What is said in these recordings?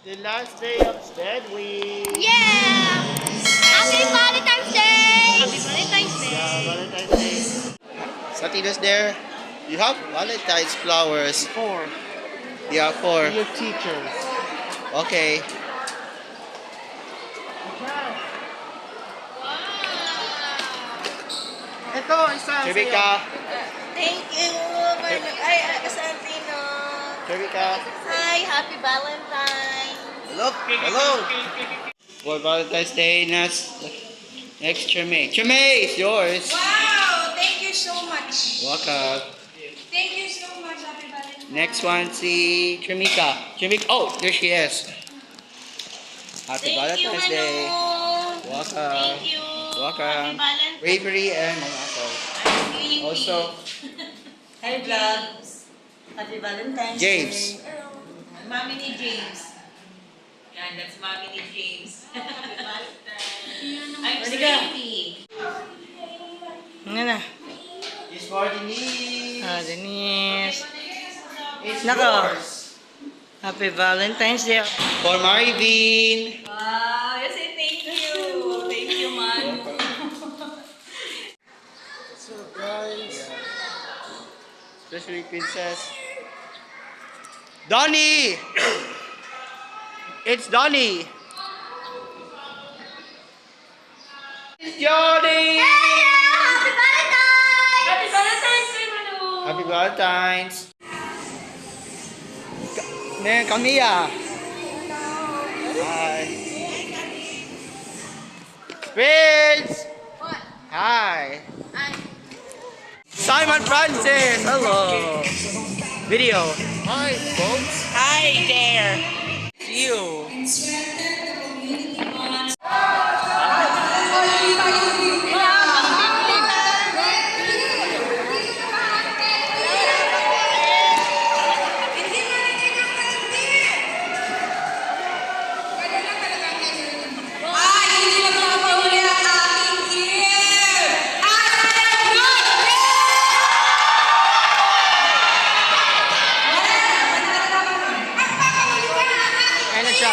The last day of Dead Week. Yeah! Happy Valentine's Day! Happy Valentine's Day! Yeah, Valentine's Day. Satinas there. You have Valentine's flowers. 4. Yeah, For 4. your teachers. Okay. Ito, isa Trivika. Thank you! Santino! Trivika. Hi! Happy Valentine's! Look. Hello. For Valentine's Day, next Treme. Treme, it's yours. Wow! Thank you so much. Welcome. Thank you so much, Happy Valentine's. Next one, si Tremika. Oh, there she is. Happy Thank you, Valentine's Day. Manu! Welcome. Thank you! Welcome. Happy Valentine's Bravery and Mangaso. Day! Also, Hi, vlogs. Happy Valentine's James. Day. Mami ni James. Yan, that's Mami ni James. Happy Valentine's. I'm sleepy. Ano na? it's for Denise. Denise. It's Nako. yours. Happy Valentine's Day. For Marvin. Wow, you say thank you. Thank you, man. So guys, especially Princess Donnie. It's Donnie. It's Johnny. Happy Valentine's! Happy Valentine's Day, Manu. Happy Valentine's. Camilla. Hi. Prince. What? Hi. Hi. Simon Francis. Hello. Video. Hi, folks. Hi there. See you. Ayan na siya.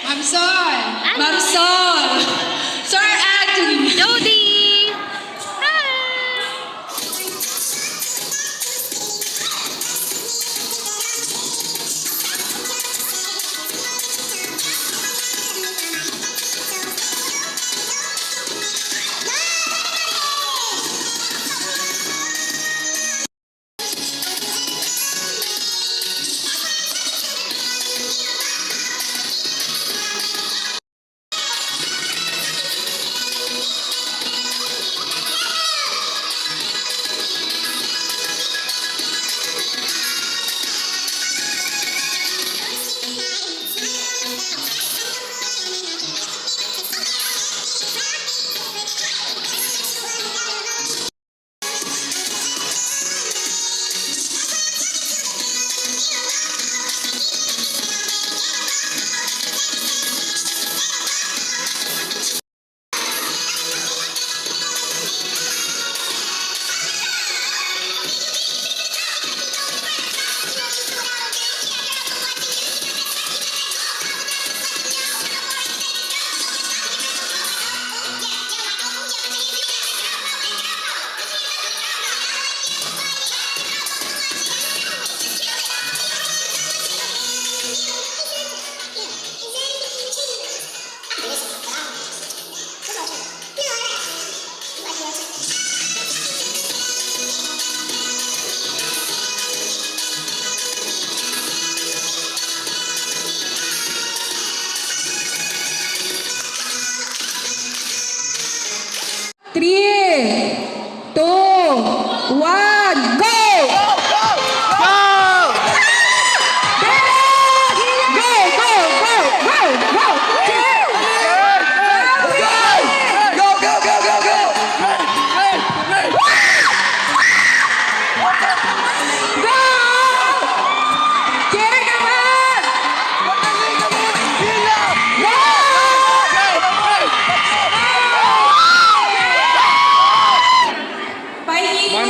Ma'am Sol. Ma'am Sol. Sir Anthony. Jody! Hi! Three, two, one, go!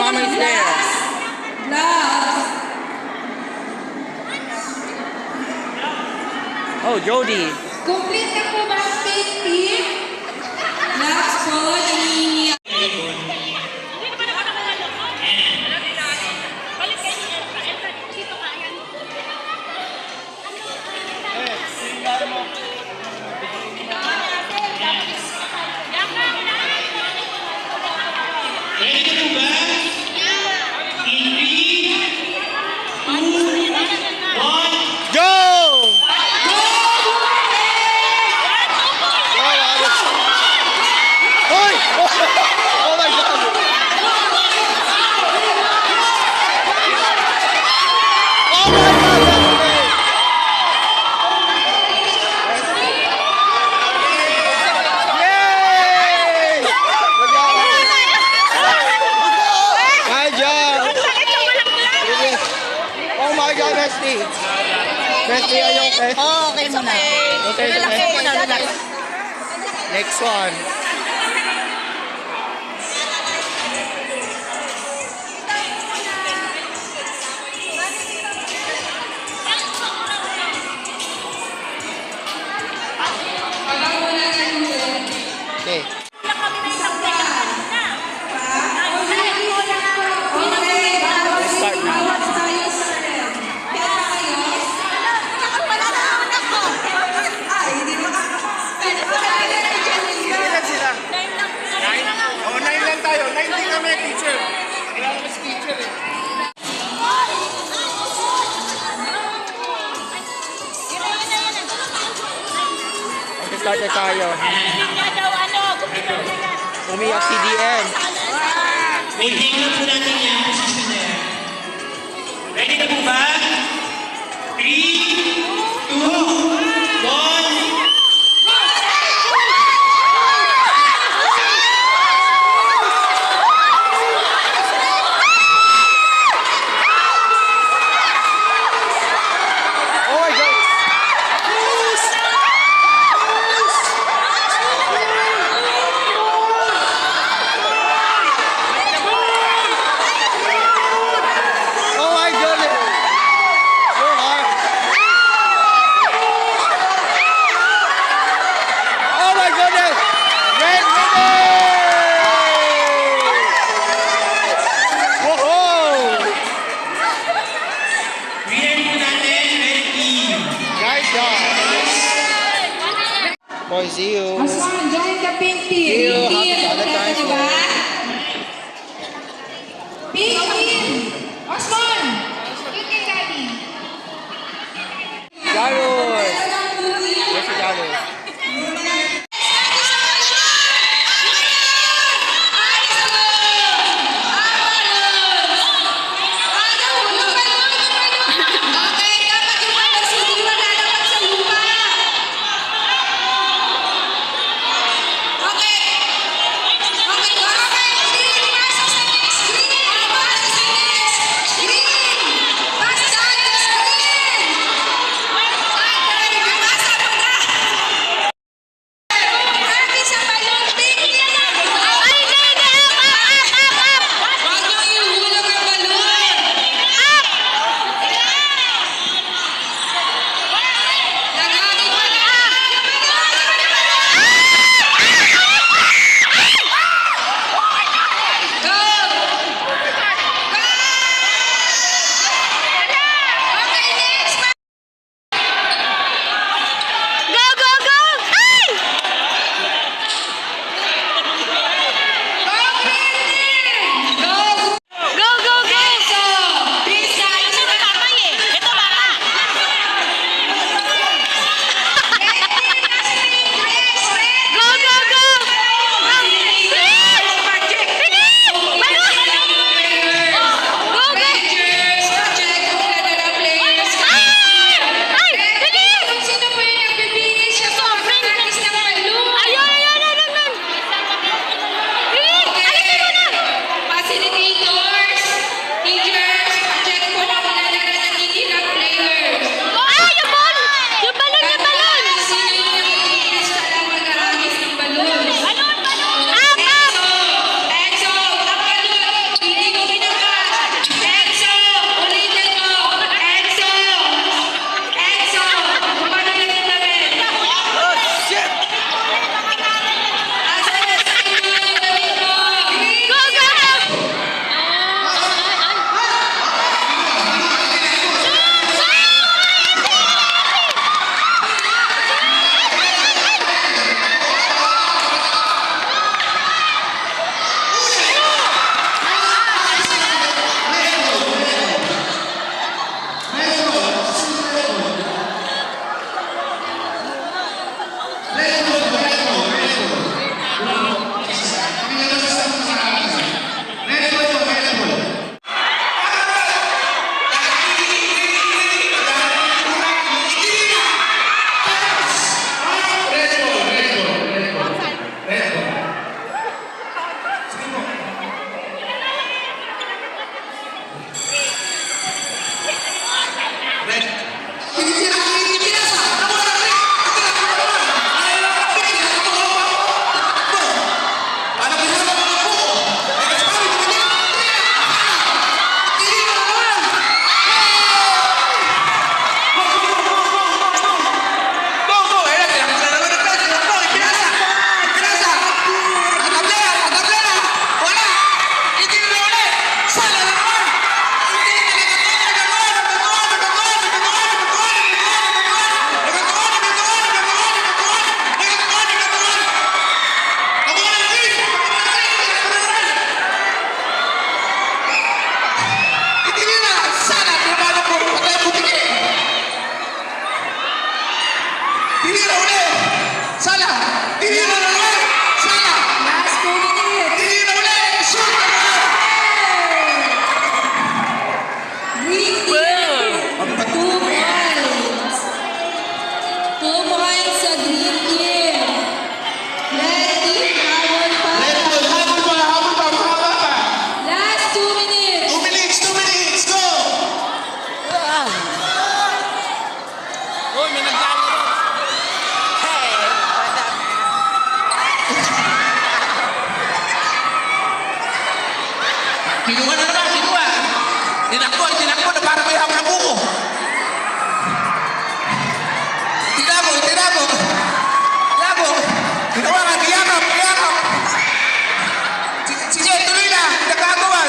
mama is there. Oh, Jody. Complete na po ba ang space team? Last po, hinihingi Go! Hoy! Oh my God! Oh my God! That's great! Yay! Good job! Oh my God, Bestie! Bestie, are you okay? Oh, okay muna. Okay, Relax okay. muna, relax. Next one. Okay. Start now. Oh, 9 lang tayo. 9 din kami, teacher. Wala kami si teacher eh. Mag-start na tayo. Umiyak si DM. Maintain lang po natin yan. Position na yan. Ready na po ba? 3, 2, 1. Oh my God! Oh my goodness! So hard! Kinuha na naman, kinuha. Tinakbo na para may hawak na buko. Tinago. Ginawa ka, iyakap. Sige, tuloy na. Nagkagawan.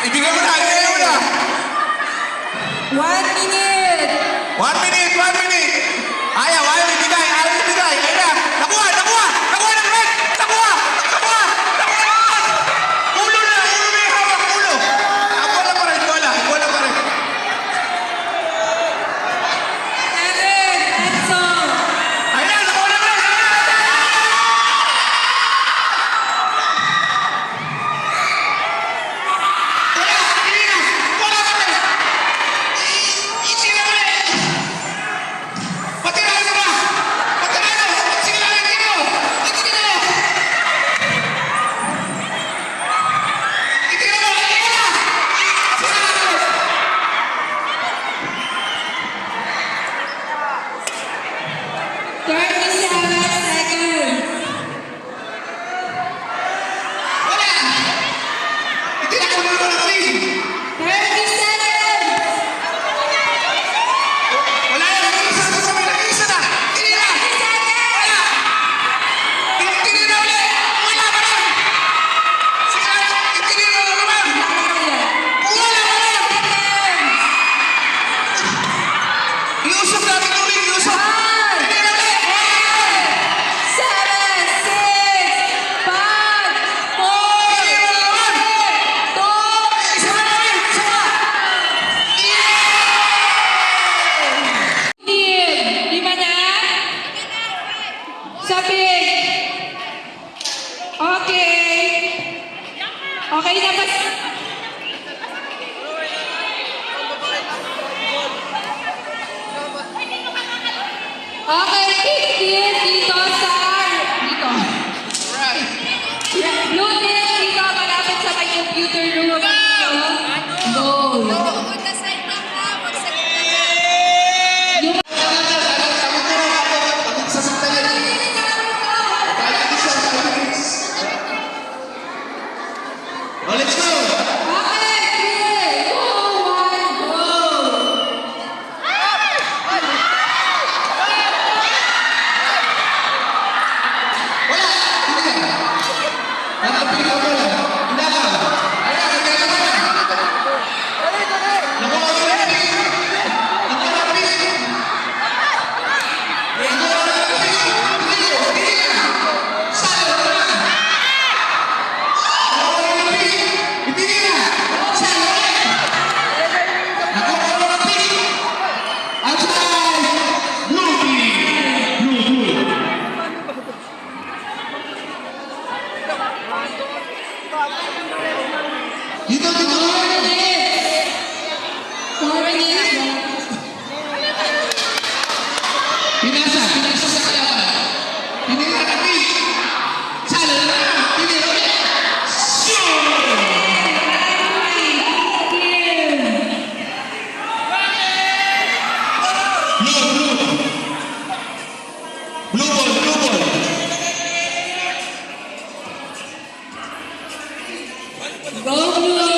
Ibigay mo na. 1 minute. 1 minute. Ayaw ibigay. Ayun na. Nakuha ng red. Nakuha. Ulo na yung hawak, ulo. Bola pa rin. 7, Enzo. Ayun na, nakuha ng red. Wala pa rin. Isinang red. Patirahan ka ba? Sige lang, tingin mo. Iusap natin ulit, iusap. Hindi na ulit. 7, 6, 5, 4, Hindi na naman. 2, Isa na namin. Isa na. Lima na? Sabik. Okay. Okay na ba? Okay, 15 dito sa... Dito. Blue team dito, malapit sa may computer room. Goal. Yung Oh, let's go. okay, 3, 2, 1, go! Wala. Hindi na. Nakapili ka bola. Hindi ka. Ayun, hindi ka bola. Nakuha ko na rin. Nakuha na rin. Hindi ka. Saan ka na? Nakuha ko na rin. Hindi ka. Saan ka na? Nakuha ko na rin. Outside. Blue team. Dito. 4 minutes. Pinasa sa kalaban. Pinila na pin. Sala na. Pinila ulit. Blue ball. Go blue!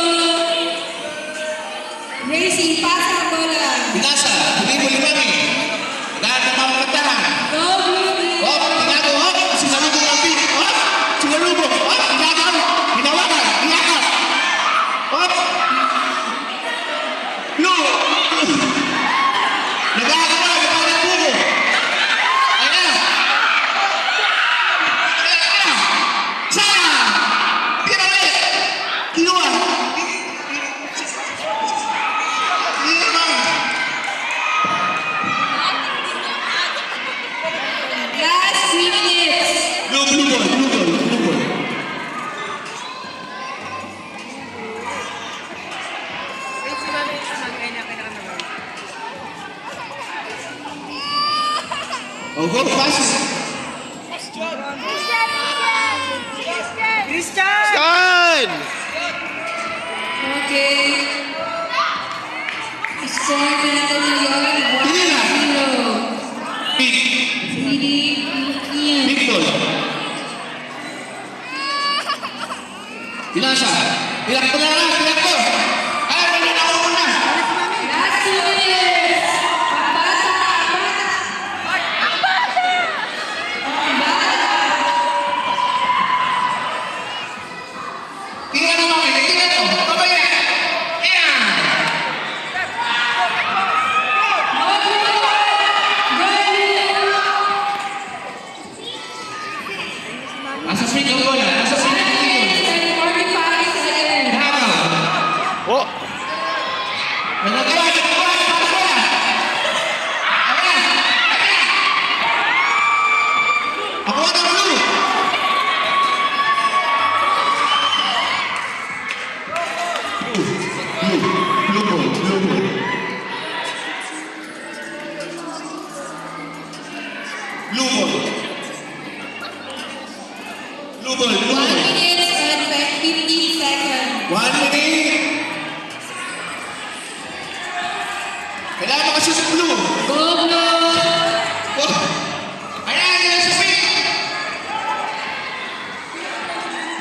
Gracie, pasa ang bola. Pinasa. Hindi mo limami. Lahat ng mamakantahan. Go blue! Oh, tinago. Oh, sinalubong ang pin. Oh, sinalubong. Oh, tinago. Hinawakan. Iyakap. Oh. Blue. Nagagawa. Nagagawa ng buko. Ayan na. Sala. Tira ulit. Kinuha. Tira naman. Last 3 minutes. Blue ball. Oh, go fast. Scan! Okay. Score natin ngayon, Pinila. 1-0. Pin. Philippines. Pin ball. Bilang siya. Bilang ko na lang. Bilang ko. Ay, wala na ako muna. Last 2 minutes. Tingnan mo mami. Tingnan mo. Kabaya. Ayan. Nasa swing ang bola. Nasa swing ang bola. 45 seconds. Haka. Oh! Nagagawa. Nagagawa. Para bola. Ayan. Ayan. Ako ang blue. Blue ball. Blue ball. Blue ball. Blue ball. 1 Blue ball. minute and 15 seconds. 1 minute. Kailangan makashoot sa blue. Go, blue. Oh. Ayan, yan sa swing.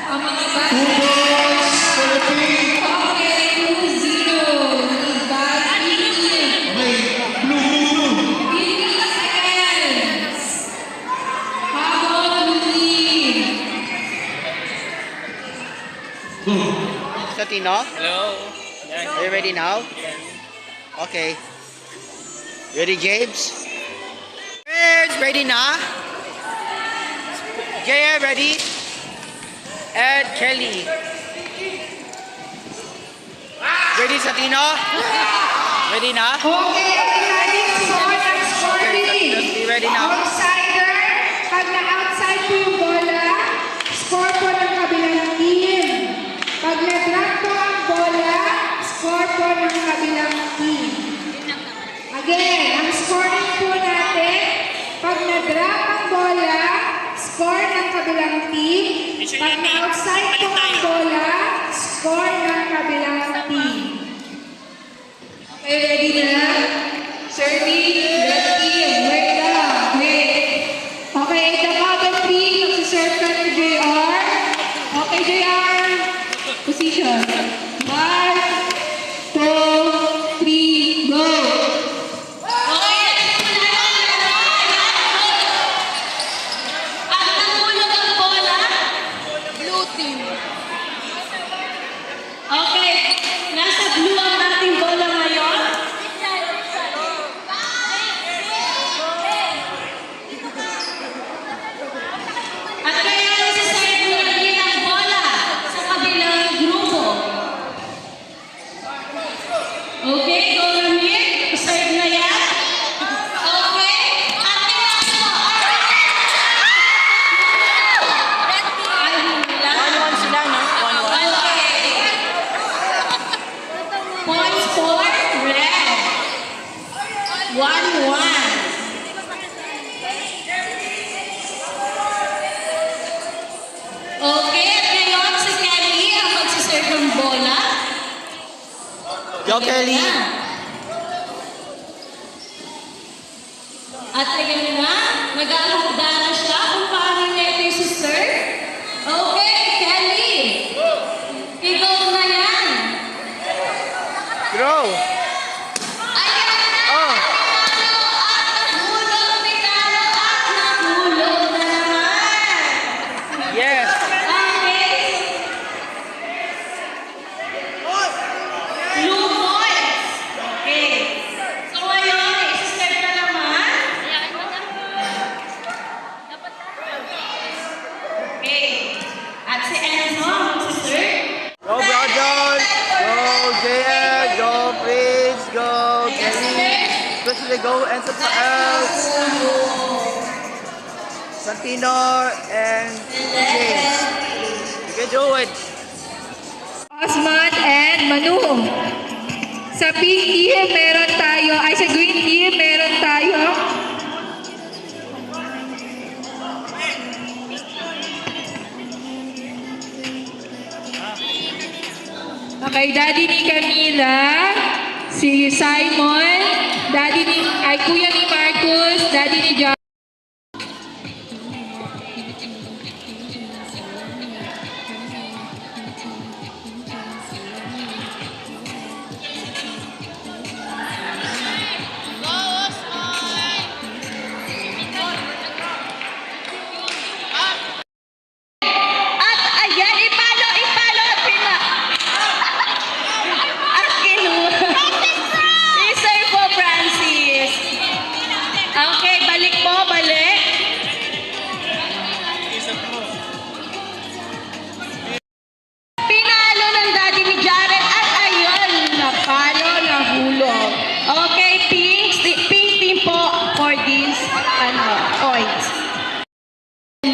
Ang mga 2 bata. balls for the team. Okay, 2-0. Bad team. Okay, blue. 15 seconds. Habol, blue team. Go. Satino, Hello. are you ready now? Okay. Ready, James? James, ready na? Jaya, ready? And Kelly. Ready, Satino? Ready na? Okay, ating score ng scoring. Let's be ready now. Outsider, pag na-outside po yung bola, score po ng kabilang team. Pag na-drop po ang bola, score po ng kabilang team. Again, ang scoring po natin, pag na-drop ang bola, score ng kabilang team. Pag na-outside po ang bola, score ng kabilang team. Okay, ready na? 30, red team. Wait lang. Wait. Okay, the bottom three, magsiserve ka ni JR. Okay, JR. Position. 1, 2, 3, go! Okay, at nahulog ang bola. Blue team. Okay, nasa blue ang ating bola ngayon. At kaya nasa-side mo na rin ang bola sa kabilang grupo. Okay, go Ramir. Side na yan. Okay. At kaya mo. Ay, wala. 1-1 sila, no? 1-1. Okay. Points for red. 1-1. Okay, at ngayon si Kelly ang magsiserve ng bola. Go, Kelly. At ngayon na, nag-ahanda na siya kung paano niya ito isi-serve. Okay, Kelly. Ikaw na yan. Throw. Ay, Oh. nahulog, Mikalo, at nahulog na naman. Yes. Okay. Blue points. Okay. So ngayon, isi-serve na naman. Okay. At si Enzo ang magsiserve. Go, Brandon. Go, JL. Go, Prince. Go, Kelly. Especially go and Santino and James. You can do it. Osman and Manu. Sa pink team, meron tayo. Ay, sa green team, meron tayo. Okay, daddy ni Camila, si Simon, kuya ni Marcus, daddy ni John.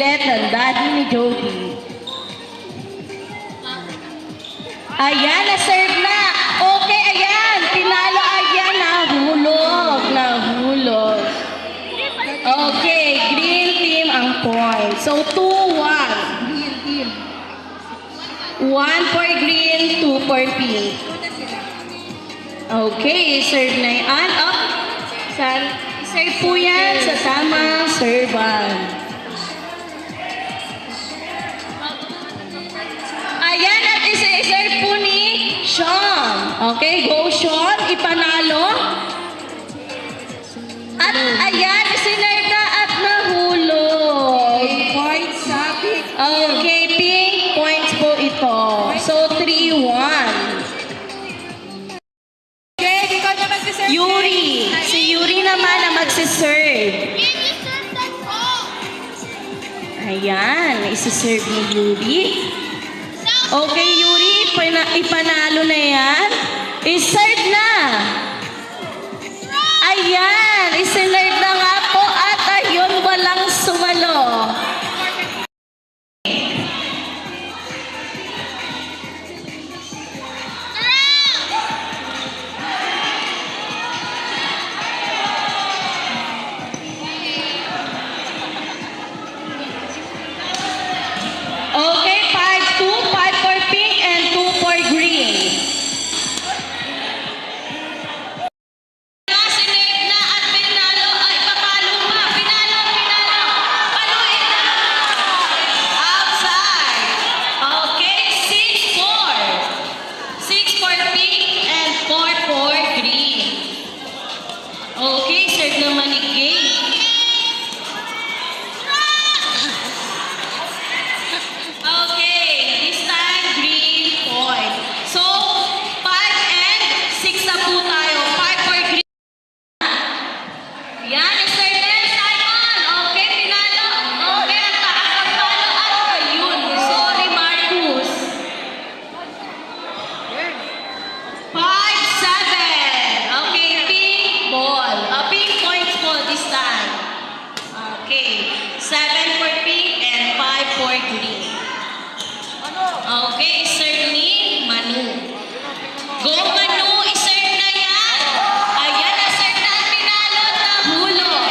ulit ang daddy ni Jody. Ayan, na-serve na. Okay, ayan. Pinalo, ayan. Nahulog. Okay, green team ang point. So, 2-1. Green team. 1 for green, 2 for pink. Okay, serve na yan. Up. Serve po yan sa tamang servan. Ayan, at isa-serve po ni Sean. Okay, go Sean. Ipanalo. At ayan, sinerve na at nahulog. Point sa pink. Okay, pink points po ito. So, 3-1. Okay, ikaw na mag-deserve. Yuri. Si Yuri naman ang magsiserve. Can you serve that ball? Ayan, isi-serve ni Yuri. Okay, Yuri, ipanalo na yan. I-serve na. Ayan, isinerve na nga po at ayun, walang sumalo. Okay, 5-2, 5 for pink and 2 for green. Sinerve na at pinalo, ay papalo pa. Pinalo. Paluin na. Outside. Okay, 6-4. 6 for pink and 4 for green. Okay, serve naman ni Gay. Okay, this time green point. So, 5 and 6 na po tayo. 5 for green. Yan, Mr. Nel Simon. Okay, pinalo. Okay, ang taas ang palo. At ayun, sorry Marcus. 5-7. Okay, pink ball. Pink points po this time. Okay, 7 for pink and 5 for green. Okay, serve ni Manu. Go Manu, iserve na yan. Ayan, na-serve na ang pinalo at nahulog.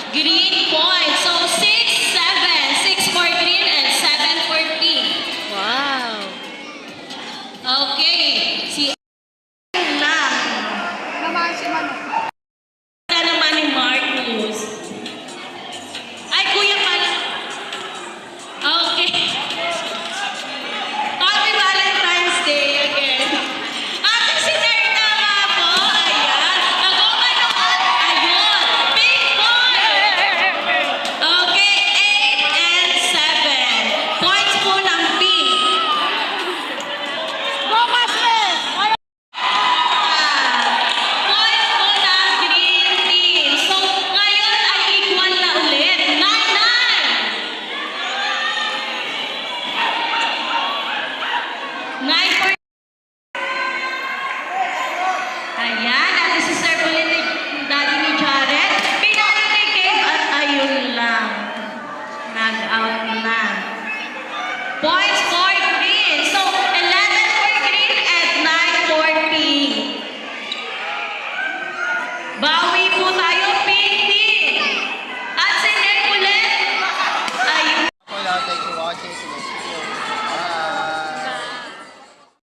Green point. So, 6-7. 6 for green and 7 for pink. Wow. Okay, si na. Naman si Manu. Na naman ni Marcus. Ay, kuya pala. Okay. Happy Valentine's Day again. Ate, sinerve na nga po. Ayan. Nagumanoan. Ayun. Pink point. Okay, 8 and 7. Points po ng pink. Points po ng green team. So, ngayon ay equal na ulit. 9-9. 9 for... Ayan, at isi-serve ulit ni daddy ni Jared. Pinalo ni Gabe at ayun lang. Nag-out na. Points for green. So, 11 for green and 9 for pink. Bawi